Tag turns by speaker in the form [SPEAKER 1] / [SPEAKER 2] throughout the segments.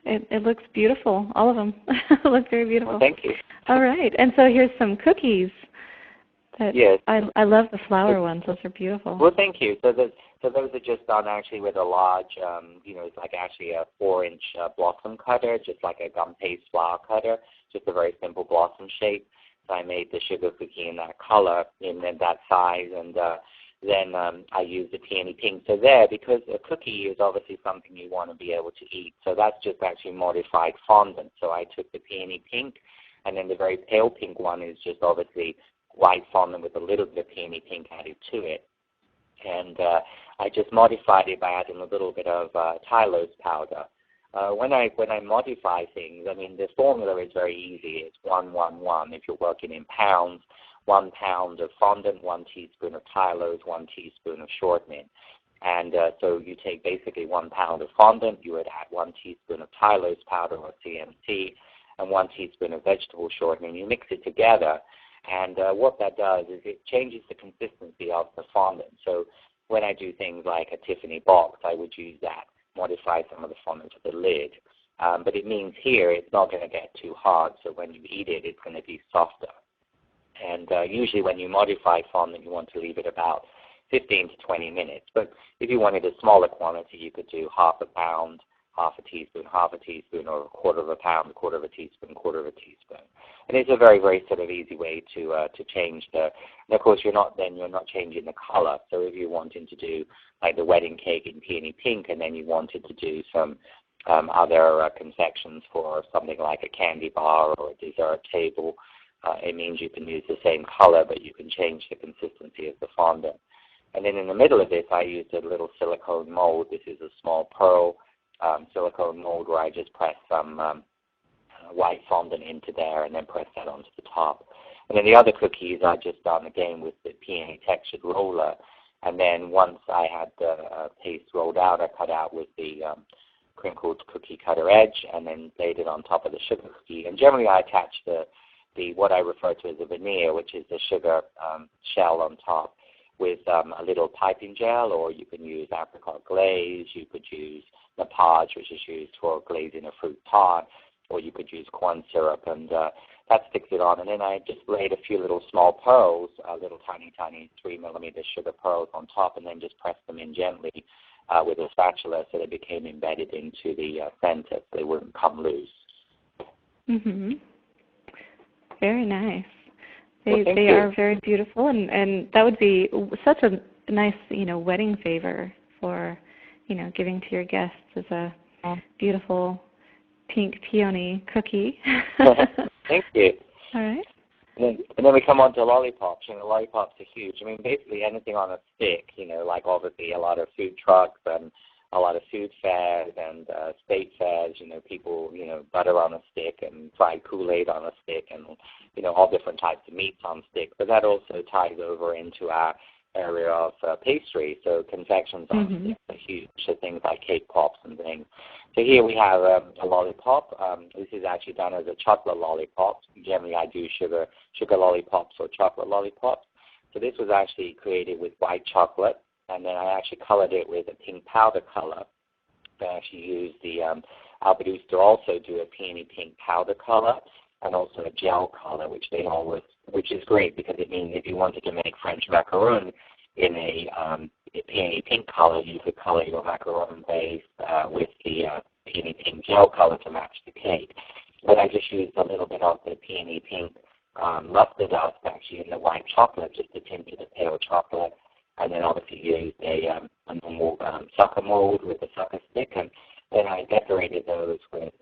[SPEAKER 1] It looks beautiful. All of them look very beautiful.
[SPEAKER 2] Well, thank you.
[SPEAKER 1] All right. And so here's some cookies.
[SPEAKER 2] Yes.
[SPEAKER 1] I love the flower ones. Those are beautiful.
[SPEAKER 2] Well, thank you. So those are just done actually with a large, it's like actually a 4-inch blossom cutter, just like a gum paste flower cutter, just a very simple blossom shape. So I made the sugar cookie in that color, in that size, and then I used the peony pink. So there, because a cookie is obviously something you want to be able to eat, so that's just actually modified fondant. So I took the peony pink, and then the very pale pink one is just obviously white fondant with a little bit of peony pink added to it. And I just modified it by adding a little bit of Tylose powder. When I modify things, I mean, the formula is very easy. It's 1-1-1. If you're working in pounds, 1 pound of fondant, 1 teaspoon of Tylose, 1 teaspoon of shortening. And so you take basically 1 pound of fondant, you would add 1 teaspoon of Tylose powder or CMC, and 1 teaspoon of vegetable shortening. You mix it together, and what that does is it changes the consistency of the fondant. So when I do things like a Tiffany box, I would use that, modify some of the fondant to the lid. But it means here it's not going to get too hard, so when you eat it, it's going to be softer. And usually when you modify fondant, you want to leave it about 15 to 20 minutes. But if you wanted a smaller quantity, you could do half a pound, half a teaspoon, or a quarter of a pound, a quarter of a teaspoon, quarter of a teaspoon. And it's a very, very sort of easy way to change the. And of course, you're not changing the color. So if you're wanting to do like the wedding cake in peony pink, and then you wanted to do some other confections for something like a candy bar or a dessert table, it means you can use the same color, but you can change the consistency of the fondant. And then in the middle of this, I used a little silicone mold. This is a small pearl silicone mold where I just press some white fondant into there and then press that onto the top. And then the other cookies I just done again with the peony textured roller. And then once I had the paste rolled out, I cut out with the crinkled cookie cutter edge and then laid it on top of the sugar cookie. And generally I attach the what I refer to as a veneer, which is the sugar shell on top, with a little piping gel, or you can use apricot glaze, you could use nappage, which is used for glazing a fruit tart, or you could use corn syrup, and that sticks it on. And then I just laid a few little small pearls, little tiny 3-millimeter sugar pearls on top, and then just pressed them in gently with a spatula so they became embedded into the center so they wouldn't come loose.
[SPEAKER 1] Mm-hmm. Very nice. They are very beautiful, and that would be such a nice, wedding favor for, giving to your guests as a beautiful pink peony cookie.
[SPEAKER 2] Thank you.
[SPEAKER 1] All right.
[SPEAKER 2] And then we come on to lollipops. Lollipops are huge. I mean, basically anything on a stick, like obviously a lot of food trucks and a lot of food fairs and state fairs, people, butter on a stick and fried Kool-Aid on a stick and, all different types of meats on stick. But that also ties over into our area of pastry. So confections on sticks are huge. So things like cake pops and things. So here we have a lollipop. This is actually done as a chocolate lollipop. Generally I do sugar lollipops or chocolate lollipops. So this was actually created with white chocolate. And then I actually colored it with a pink powder color. I actually used the Albert to also do a peony pink powder color and also a gel color, which is great because it means if you wanted to make French macaron in a peony pink color, you could color your macaron base with the peony pink gel color to match the cake. But I just used a little bit of the peony pink luster dust actually in the white chocolate just to tint it a pale chocolate. And then obviously used a normal sucker mold with a sucker stick, and then I decorated those with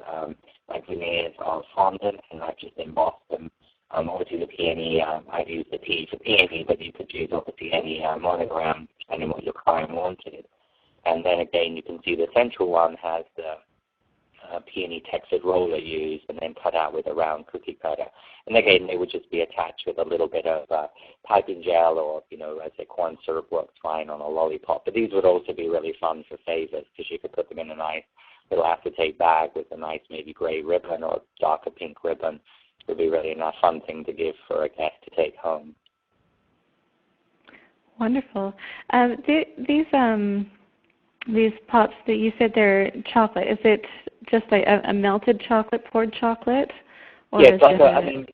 [SPEAKER 2] like veneers of fondant, and I just embossed them. Obviously the peony, I'd use the P for peony, but you could use obviously any monogram depending what your client wanted. And then again, you can see the central one has the peony textured roller used and then cut out with a round cookie cutter. And again, they would just be attached with a little bit of piping gel or, as a corn syrup works fine on a lollipop. But these would also be really fun for favors because you could put them in a nice little acetate bag with a nice maybe gray ribbon or darker pink ribbon. It would be really a fun thing to give for a guest to take home.
[SPEAKER 1] Wonderful. These these pops that you said they're chocolate. Is it just a melted chocolate, poured chocolate, or
[SPEAKER 2] Yeah,
[SPEAKER 1] is
[SPEAKER 2] it's like
[SPEAKER 1] it
[SPEAKER 2] a, I mean,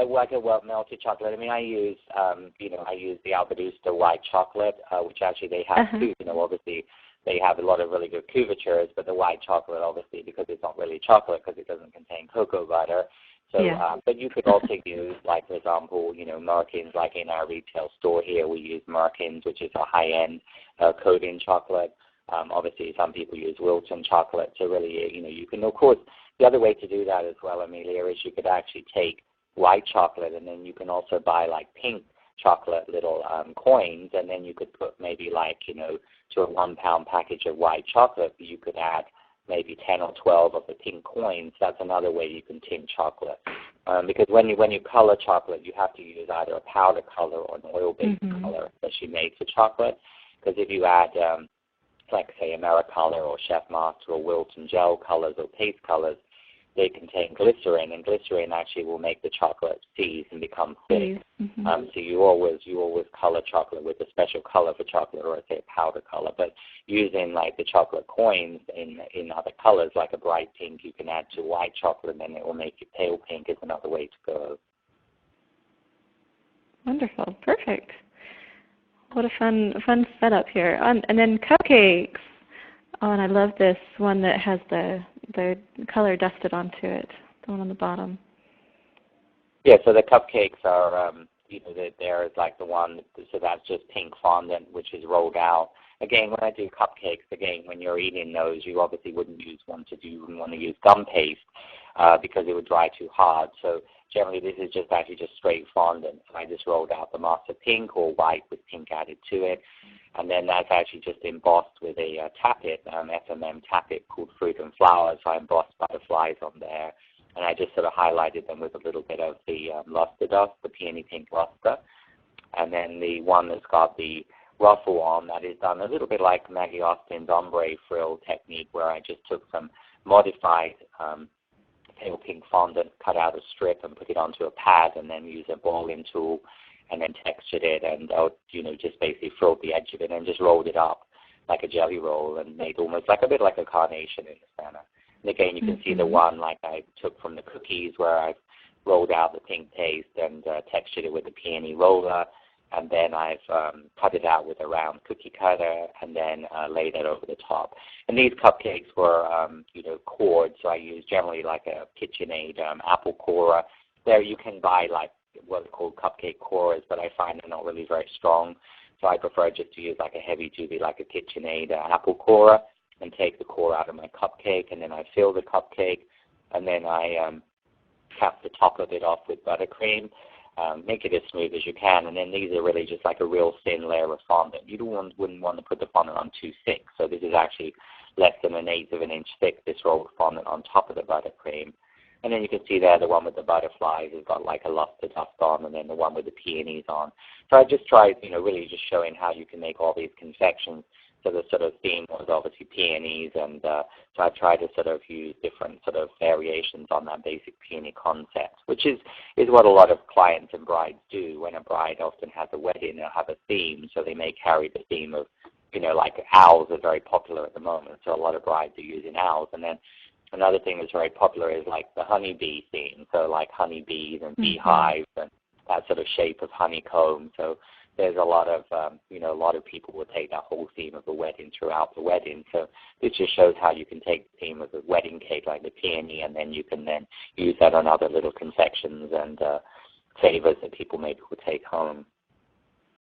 [SPEAKER 2] like a melted chocolate. I mean, I use, I use the Albadusta white chocolate, which actually they have too. Obviously they have a lot of really good couvertures, but the white chocolate, obviously, because it's not really chocolate because it doesn't contain cocoa butter. So, but you could also use, like, for example, Merkins, like in our retail store here, we use Merkins, which is a high-end coating chocolate. Obviously, some people use Wilton chocolate. So really, you can, of course, the other way to do that as well, Amelia, is you could actually take white chocolate and then you can also buy like pink chocolate little coins, and then you could put maybe like, to a 1 pound package of white chocolate, you could add maybe 10 or 12 of the pink coins. That's another way you can tint chocolate. Because when you color chocolate, you have to use either a powder color or an oil-based color, especially made for chocolate. Because if you add, like say, Americolor or Chef Master or Wilton gel colors or paste colors, they contain glycerin, and glycerin actually will make the chocolate seize and become thick. So you always color chocolate with a special color for chocolate, or say a powder color. But using like the chocolate coins in other colors, like a bright pink, you can add to white chocolate, and then it will make it pale pink. Is another way to go.
[SPEAKER 1] Wonderful, perfect. What a fun setup here. And then cupcakes. Oh, and I love this one that has the color dusted onto it, the one on the bottom.
[SPEAKER 2] Yeah, so the cupcakes are, there's like the one, so that's just pink fondant, which is rolled out. Again, when I do cupcakes, when you're eating those, you obviously wouldn't want to use gum paste because it would dry too hard. So generally, this is actually just straight fondant. So I just rolled out the master pink or white with pink added to it. And then that's actually just embossed with a tappet, FMM tappet called Fruit and Flowers. So I embossed butterflies on there. And I just sort of highlighted them with a little bit of the luster dust, the peony pink luster. And then the one that's got the ruffle on, that is done a little bit like Maggie Austin's ombre frill technique, where I just took some modified pale pink fondant, cut out a strip and put it onto a pad, and then use a balling tool and then textured it and, just basically frilled the edge of it and just rolled it up like a jelly roll and made almost like a bit like a carnation in the center. And again, you can see the one like I took from the cookies, where I rolled out the pink paste and textured it with a peony roller, and then I've cut it out with a round cookie cutter and then laid it over the top. And these cupcakes were, cored, so I use generally like a KitchenAid apple corer. There you can buy like what are called cupcake corers, but I find they're not really very strong. So I prefer just to use like a heavy duty, like a KitchenAid apple corer, and take the core out of my cupcake, and then I fill the cupcake, and then I cap the top of it off with buttercream. Make it as smooth as you can, and then these are really just like a real thin layer of fondant. You wouldn't want to put the fondant on too thick, so this is actually less than 1/8 of an inch thick, this rolled fondant on top of the buttercream. And then you can see there the one with the butterflies has got like a luster dust on, and then the one with the peonies on. So I just tried, really just showing how you can make all these confections. So the sort of theme was obviously peonies, and so I tried to sort of use different sort of variations on that basic peony concept, which is what a lot of clients and brides do. When a bride often has a wedding, they'll have a theme, so they may carry the theme of, like owls are very popular at the moment, so a lot of brides are using owls. And then another thing that's very popular is like the honeybee theme, so like honeybees and beehives and that sort of shape of honeycomb. So there's a lot of, a lot of people will take that whole theme of the wedding throughout the wedding. So this just shows how you can take the theme of the wedding cake, like the peony, and then you can then use that on other little confections and flavors that people maybe will take home.